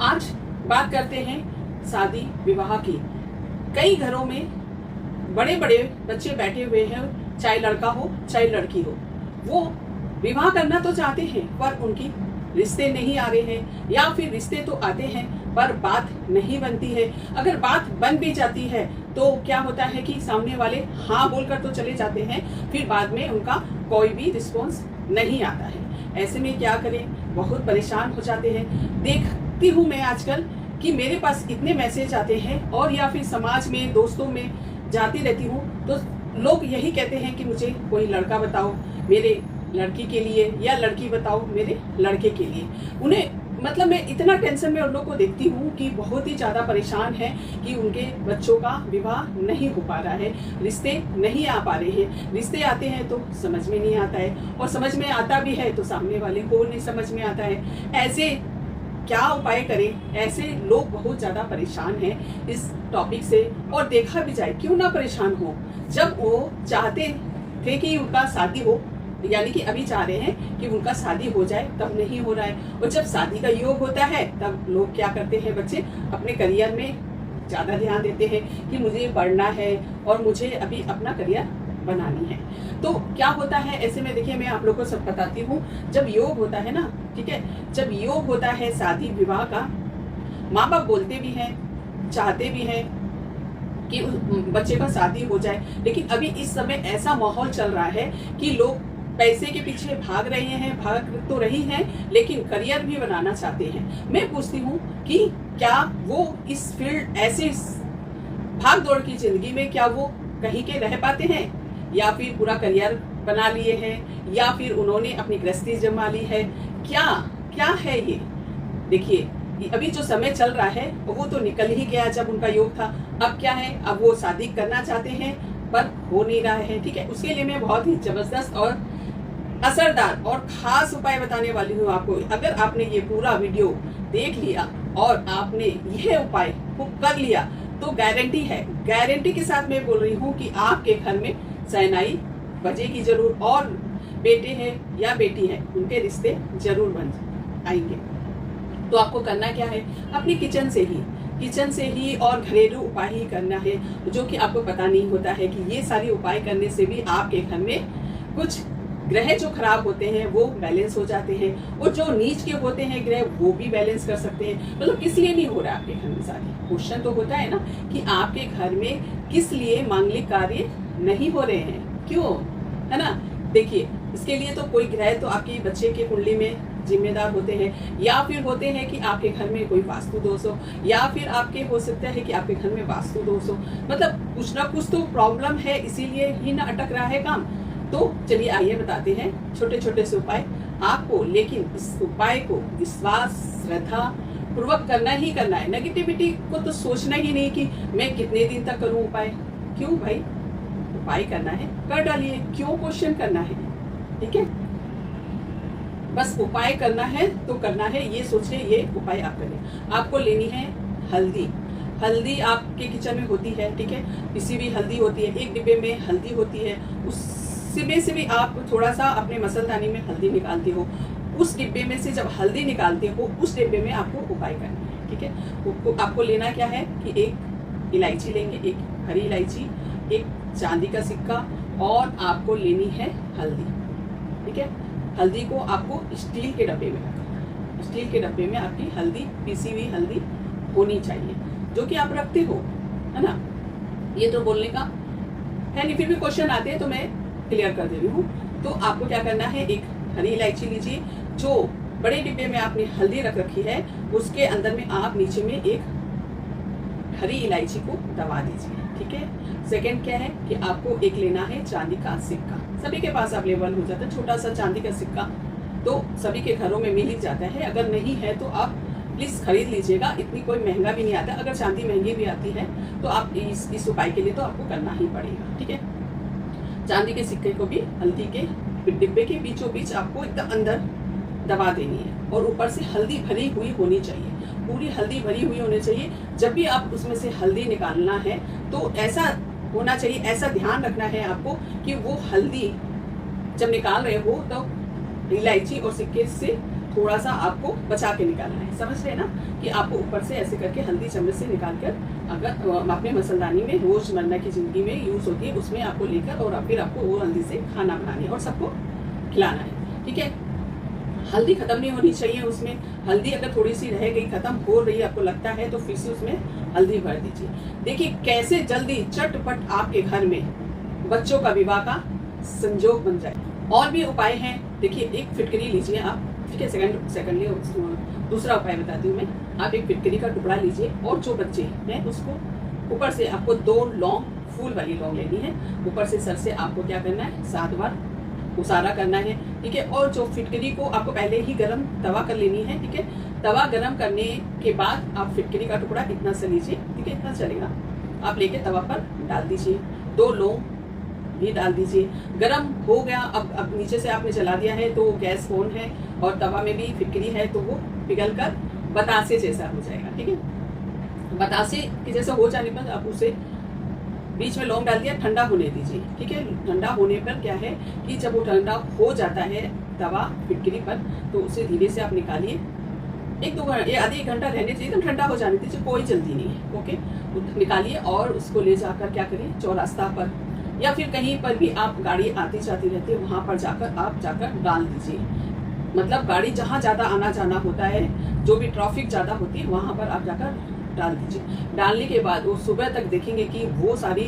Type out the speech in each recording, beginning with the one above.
आज बात करते हैं शादी विवाह की। कई घरों में बड़े बड़े बच्चे बैठे हुए हैं, चाहे लड़का हो चाहे लड़की हो, वो विवाह करना तो चाहते हैं पर उनकी रिश्ते नहीं आ रहे हैं, या फिर रिश्ते तो आते हैं पर बात नहीं बनती है। अगर बात बन भी जाती है तो क्या होता है कि सामने वाले हाँ बोलकर तो चले जाते हैं, फिर बाद में उनका कोई भी रिस्पॉन्स नहीं आता है। ऐसे में क्या करें, बहुत परेशान हो जाते हैं। देखती हूँ मैं आजकल कि मेरे पास इतने मैसेज आते हैं, और या फिर समाज में दोस्तों में जाती रहती हूँ तो लोग यही कहते हैं कि मुझे कोई लड़का बताओ मेरे लड़की के लिए, या लड़की बताओ मेरे लड़के के लिए। उन्हें मतलब मैं इतना टेंशन में उन लोग को देखती हूँ कि बहुत ही ज़्यादा परेशान है कि उनके बच्चों का विवाह नहीं हो पा रहा है, रिश्ते नहीं आ पा रहे हैं। रिश्ते आते हैं तो समझ में नहीं आता है, और समझ में आता भी है तो सामने वाले को नहीं समझ में आता है। ऐसे क्या उपाय करें? ऐसे लोग बहुत ज़्यादा परेशान हैं इस टॉपिक से। और देखा भी जाए, क्यों ना परेशान हो, जब वो चाहते थे कि उनका शादी हो, यानी कि अभी चाह रहे हैं कि उनका शादी हो जाए, तब नहीं हो रहा है। और जब शादी का योग होता है तब लोग क्या करते हैं, बच्चे अपने करियर में ज़्यादा ध्यान देते हैं कि मुझे पढ़ना है और मुझे अभी अपना करियर बनानी है। तो क्या होता है ऐसे में, देखिए मैं आप लोगों को सब बताती हूँ। जब योग होता है ना, ठीक है, जब योग होता है शादी विवाह का, माँ बाप बोलते भी हैं, चाहते भी हैं कि उस बच्चे का शादी हो जाए, लेकिन अभी इस समय ऐसा माहौल चल रहा है कि लोग पैसे के पीछे भाग रहे हैं, भाग तो रही हैं, लेकिन करियर भी बनाना चाहते हैं। मैं पूछती हूँ कि क्या वो इस फील्ड, ऐसे भाग दौड़ की जिंदगी में क्या वो कहीं के रह पाते हैं, या फिर पूरा करियर बना लिए हैं, या फिर उन्होंने अपनी गृहस्थी जमा ली है? क्या क्या है ये? देखिए अभी जो समय चल रहा है वो तो निकल ही गया जब उनका योग था। अब क्या है, अब वो शादी करना चाहते हैं पर हो नहीं रहा है, ठीक है। उसके लिए मैं बहुत ही जबरदस्त और असरदार और खास उपाय बताने वाली हूँ आपको। अगर आपने ये पूरा वीडियो देख लिया और आपने यह उपाय को कर लिया तो गारंटी है, गारंटी के साथ मैं बोल रही हूँ कि आपके घर में शहनाई बजेगी जरूर, और बेटे हैं या बेटी है उनके रिश्ते जरूर बन आएंगे। तो आपको करना क्या है, अपनी किचन से ही और घरेलू उपाय ही करना है, जो कि आपको पता नहीं होता है कि ये सारी उपाय करने से भी आपके घर में कुछ ग्रह जो खराब होते हैं वो बैलेंस हो जाते हैं, और जो नीच के होते हैं ग्रह वो भी बैलेंस कर सकते हैं। मतलब किस लिए नहीं हो रहा है आपके घर में शादी? क्वेश्चन तो होता है ना कि आपके घर में किस लिए मांगलिक कार्य नहीं हो रहे हैं, क्यों, है ना। देखिए इसके लिए तो कोई ग्रह तो आपके बच्चे के कुंडली में जिम्मेदार होते हैं, या फिर होते हैं कि आपके घर में कोई वास्तु दोष हो, या फिर आपके हो सकता है कि आपके घर में वास्तु दोष हो। मतलब कुछ ना कुछ तो प्रॉब्लम है, इसीलिए ही ना अटक रहा है काम। तो चलिए आइए बताते हैं छोटे छोटे से उपाय आपको, लेकिन इस उपाय को विश्वास श्रद्धा पूर्वक करना ही करना है। नेगेटिविटी को तो सोचना ही नहीं कि मैं कितने दिन तक करूं उपाय। क्यों भाई, उपाय करना है कर डालिए, क्यों क्वेश्चन करना है, ठीक है। बस उपाय करना है तो करना है, ये सोचिए ये उपाय आप करें। आपको लेनी है हल्दी। हल्दी आपके किचन में होती है, ठीक है, किसी भी हल्दी होती है, एक डिब्बे में हल्दी होती है, उसमें से भी आप थोड़ा सा अपने मसलदानी में हल्दी निकालते हो, उस डिब्बे में से जब हल्दी निकालते हो उस डिब्बे में आपको उपाय करना है, ठीक है। आपको लेना क्या है कि एक इलायची लेंगे, एक हरी इलायची, एक चांदी का सिक्का, और आपको लेनी है हल्दी, ठीक है। हल्दी को आपको स्टील के डब्बे में रखना, स्टील के डब्बे में आपकी हल्दी, पीसी हुई हल्दी होनी चाहिए, जो कि आप रखते हो, है ना। ये तो बोलने का है नहीं, फिर भी क्वेश्चन आते हैं तो मैं क्लियर कर दे रही हूँ। तो आपको क्या करना है, एक हरी इलायची लीजिए, जो बड़े डिब्बे में आपने हल्दी रख रखी है उसके अंदर में आप नीचे में एक हरी इलायची को दबा दीजिए, ठीक है। सेकंड क्या है कि आपको एक लेना है चांदी का सिक्का। सभी के पास अवेलेबल हो जाता है छोटा सा चांदी का सिक्का, तो सभी के घरों में मिल ही जाता है। अगर नहीं है तो आप प्लीज खरीद लीजिएगा, इतनी कोई महंगा भी नहीं आता। अगर चांदी महंगी भी आती है तो आप इस उपाय के लिए तो आपको करना ही पड़ेगा, ठीक है। चांदी के सिक्के को भी हल्दी के डिब्बे के बीचों बीच आपको एकदम अंदर दबा देनी है, और ऊपर से हल्दी भरी हुई होनी चाहिए, पूरी हल्दी भरी हुई होनी चाहिए। जब भी आप उसमें से हल्दी निकालना है तो ऐसा होना चाहिए, ऐसा ध्यान रखना है आपको कि वो हल्दी जब निकाल रहे हो तो इलायची और सिक्के से थोड़ा सा आपको बचा के निकालना है। समझ रहे हैं ना कि आपको ऊपर से ऐसे करके हल्दी चम्मच से निकाल कर अगर अपने मसालदानी में रोजमर्रा की ज़िंदगी में यूज़ होती है उसमें आपको लेकर और फिर आपको वो हल्दी से खाना बनानी है और सबको खिलाना है। ठीक है, हल्दी खत्म नहीं होनी चाहिए उसमें। हल्दी अगर थोड़ी सी रह गई, खत्म हो रही है, आपको लगता है तो फिर से उसमें हल्दी भर दीजिए। देखिए कैसे जल्दी चटपट आपके घर में बच्चों का विवाह का संजोग बन जाए। और भी उपाय हैं। देखिए एक फिटकरी लीजिए आप, ठीक है, सेकंडली दूसरा उपाय बताती हूँ मैं। आप एक फिटकरी का टुकड़ा लीजिए और जो बच्चे हैं उसको ऊपर से आपको 2 लौंग, फूल वाली लौंग लेनी है। ऊपर से सर से आपको क्या करना है, 7 बार उसारा करना है। ठीक है, और जो फिटकरी को आपको पहले ही गरम तवा कर लेनी है। ठीक है, तवा गरम करने के बाद आप फिटकरी का टुकड़ा इतना सा लीजिए, ठीक है, इतना चलेगा, आप लेके तवा पर डाल दीजिए। 2 लौंग भी डाल दीजिए। गरम हो गया, अब नीचे से आपने जला दिया है तो गैस ऑन है और तवा में भी फिटकरी है तो वो पिघल कर बतासे जैसा हो जाएगा। ठीक है, बतासे के जैसा हो जाने पर आप उसे बीच में लौंग डाल दिया, ठंडा होने दीजिए। ठीक है, ठंडा होने पर क्या है कि जब वो ठंडा हो जाता है तवा फिटकरी पर तो उसे धीरे से आप निकालिए। 1-2 घंटे, आधे 1 घंटा रहने चाहिए, एकदम ठंडा हो जाने दीजिए, कोई जल्दी नहीं है। ओके, निकालिए और उसको ले जाकर क्या करिए, चौरास्ता पर या फिर कहीं पर भी आप गाड़ी आती जाती रहती है वहाँ पर जाकर डाल दीजिए। मतलब गाड़ी जहाँ ज़्यादा आना जाना होता है, जो भी ट्रैफिक ज़्यादा होती है वहाँ पर आप जाकर डाल दीजिए। डालने के बाद वो सुबह तक देखेंगे कि वो सारी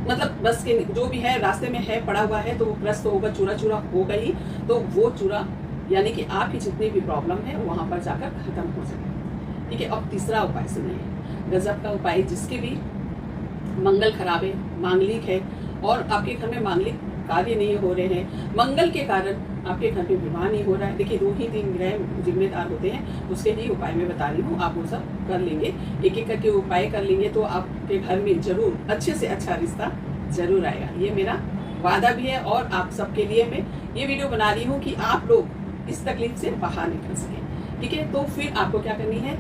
मतलब बस के जो भी है रास्ते में है पड़ा हुआ है तो वो क्रश तो होगा, चूरा चूरा होगा ही, तो वो चूरा यानी कि आपकी जितनी भी प्रॉब्लम है वहाँ पर जाकर खत्म हो सके। ठीक है, अब तीसरा उपाय सुनिए, गजब का उपाय, जिसके भी मंगल खराब है, मांगलिक है और आपके घर में मांगलिक कार्य नहीं हो रहे हैं, मंगल के कारण आपके घर में विवाह नहीं हो रहा है। देखिए 2 ही 3 ग्रह जिम्मेदार होते हैं, उसके ही उपाय मैं बता रही हूँ, आप वो सब कर लेंगे, एक एक करके उपाय कर लेंगे तो आपके घर में जरूर अच्छे से अच्छा रिश्ता जरूर आएगा। ये मेरा वादा भी है और आप सबके लिए मैं ये वीडियो बना रही हूँ कि आप लोग इस तकलीफ से बाहर निकल सकें। ठीक है, तो फिर आपको क्या करनी है,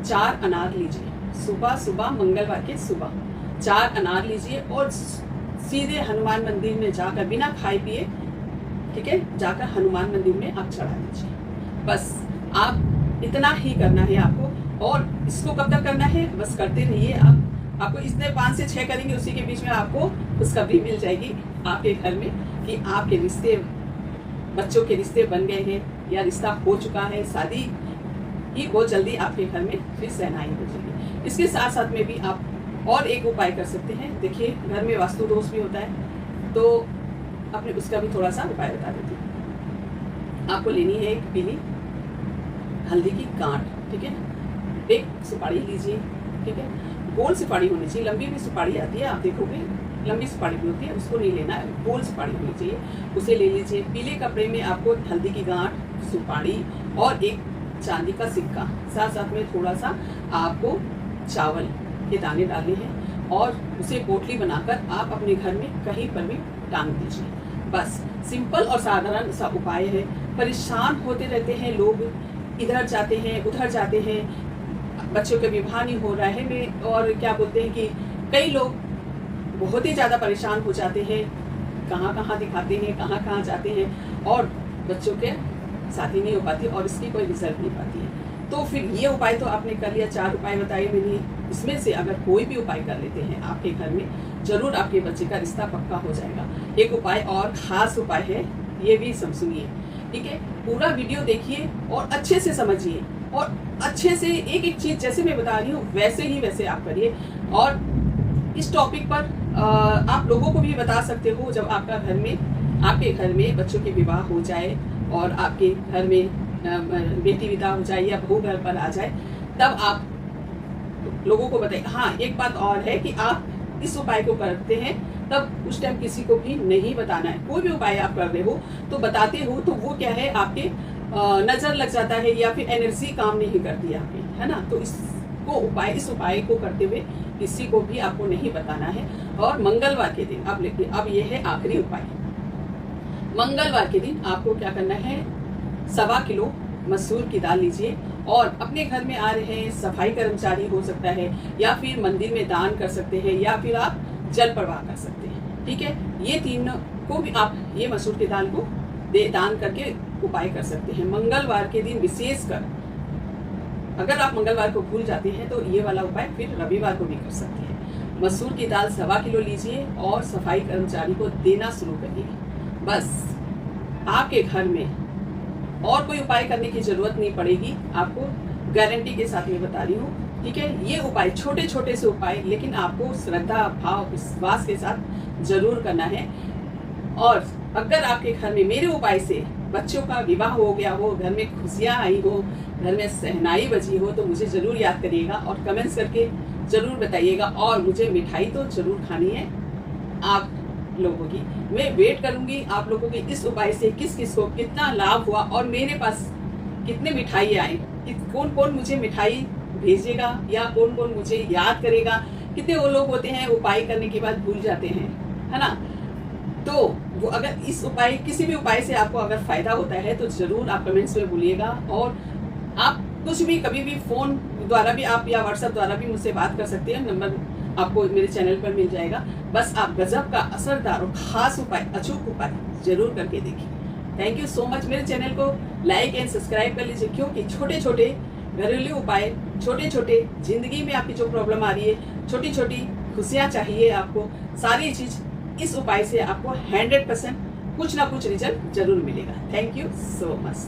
4 अनार लीजिए, सुबह मंगलवार के सुबह 4 अनार लीजिए और सीधे हनुमान मंदिर में जाकर बिना खाए पिए, ठीक है, जाकर हनुमान मंदिर में आप चढ़ा दीजिए। बस आप इतना ही करना है आपको। और इसको कब तक करना है, बस करते रहिए आप। आपको इसने 5 से 6 करेंगे, उसी के बीच में आपको खुशखबरी मिल जाएगी आपके घर में कि आपके रिश्ते, बच्चों के रिश्ते बन गए हैं या रिश्ता हो चुका है, शादी ही बहुत जल्दी आपके घर में फिर सहनाई हो जाएगी। इसके साथ साथ में भी आप और एक उपाय कर सकते हैं। देखिए घर में वास्तु दोष भी होता है तो अपने उसका भी थोड़ा सा उपाय बता देती हूँ। आपको लेनी है एक पीली हल्दी की गांठ, ठीक है, एक सुपारी लीजिए, ठीक है, गोल सुपारी होनी चाहिए, लंबी भी सुपारी आती है आप देखोगे, लंबी सुपारी भी होती है, उसको नहीं लेना है, गोल सुपारी होनी चाहिए, उसे ले लीजिए। पीले कपड़े में आपको हल्दी की गांठ, सुपारी और एक चांदी का सिक्का, साथ साथ में थोड़ा सा आपको चावल के दाने डालने हैं और उसे पोटली बनाकर आप अपने घर में कहीं पर भी टांग दीजिए। बस सिंपल और साधारण सा उपाय है। परेशान होते रहते हैं लोग, इधर जाते हैं उधर जाते हैं, बच्चों का विवाह नहीं हो रहा है में, और क्या बोलते हैं कि कई लोग बहुत ही ज़्यादा परेशान हो जाते हैं, कहाँ कहाँ दिखाते हैं, कहाँ कहाँ जाते हैं और बच्चों के शादी नहीं हो पाती और इसकी कोई रिजल्ट नहीं पाती है। तो फिर ये उपाय तो आपने कर लिया, 4 उपाय बताए मैंने, इसमें से अगर कोई भी उपाय कर लेते हैं आपके घर में जरूर आपके बच्चे का रिश्ता पक्का हो जाएगा। एक उपाय और खास उपाय है, ये भी सुनिए, ठीक है, पूरा वीडियो देखिए और अच्छे से समझिए और अच्छे से एक एक चीज जैसे मैं बता रही हूँ वैसे आप करिए। और इस टॉपिक पर आप लोगों को भी बता सकते हो, जब आपके घर में बच्चों के विवाह हो जाए और आपके घर में बेटी विदा हो जाए या बहू घर पर आ जाए, तब आप लोगों को बताइए। हाँ, एक बात और है कि आप इस उपाय को करते हैं तब उस टाइम किसी को भी नहीं बताना है। कोई भी उपाय आप कर रहे हो तो बताते हो तो वो क्या है, आपके नजर लग जाता है या फिर एनर्जी काम नहीं करती आपकी, है ना। तो इस उपाय को करते हुए किसी को भी आपको नहीं बताना है। और मंगलवार के दिन अब ये है आखिरी उपाय। मंगलवार के दिन आपको क्या करना है, 1.25 किलो मसूर की दाल लीजिए और अपने घर में आ रहे हैं सफाई कर्मचारी हो सकता है या फिर मंदिर में दान कर सकते हैं या फिर आप जल प्रवाह कर सकते हैं, ठीक है। ये तीनों को भी आप ये मसूर की दाल को दान करके उपाय कर सकते हैं। मंगलवार के दिन विशेषकर अगर आप मंगलवार को भूल जाते हैं तो ये वाला उपाय फिर रविवार को भी कर सकते हैं। मसूर की दाल 1.25 किलो लीजिए और सफाई कर्मचारी को देना शुरू करिए। बस आपके घर में और कोई उपाय करने की जरूरत नहीं पड़ेगी, आपको गारंटी के साथ मैं बता रही हूँ। ठीक है, ये उपाय छोटे छोटे से उपाय, लेकिन आपको श्रद्धा भाव विश्वास के साथ जरूर करना है। और अगर आपके घर में मेरे उपाय से बच्चों का विवाह हो गया हो, घर में खुशियां आई हो, घर में सहनाई बजी हो, तो मुझे जरूर याद करिएगा और कमेंट्स करके जरूर बताइएगा। और मुझे मिठाई तो जरूर खानी है आप लोगों की। मैं वेट करूंगी आप लोगों के इस उपाय से किस किस को कितना लाभ हुआ और मेरे पास कितने मिठाई आए, कौन कौन मुझे मिठाई भेजेगा या कौन कौन मुझे याद करेगा। कितने वो लोग होते हैं उपाय करने के बाद भूल जाते हैं, है ना। तो वो अगर इस उपाय किसी भी उपाय से आपको अगर फायदा होता है तो जरूर आप कमेंट्स में बोलिएगा। और आप कुछ भी कभी भी फोन द्वारा भी आप या व्हाट्सएप द्वारा भी मुझसे बात कर सकते हैं। नंबर आपको मेरे चैनल पर मिल जाएगा। बस आप गजब का असरदार और खास उपाय, अचूक उपाय जरूर करके देखिए। Thank you so much. मेरे चैनल को लाइक एंड सब्सक्राइब कर लीजिए, क्योंकि छोटे छोटे घरेलू उपाय, छोटे छोटे जिंदगी में आपकी जो प्रॉब्लम आ रही है, छोटी छोटी खुशियाँ चाहिए आपको, सारी चीज इस उपाय से आपको 100% कुछ ना कुछ रिजल्ट जरूर मिलेगा। Thank you so much.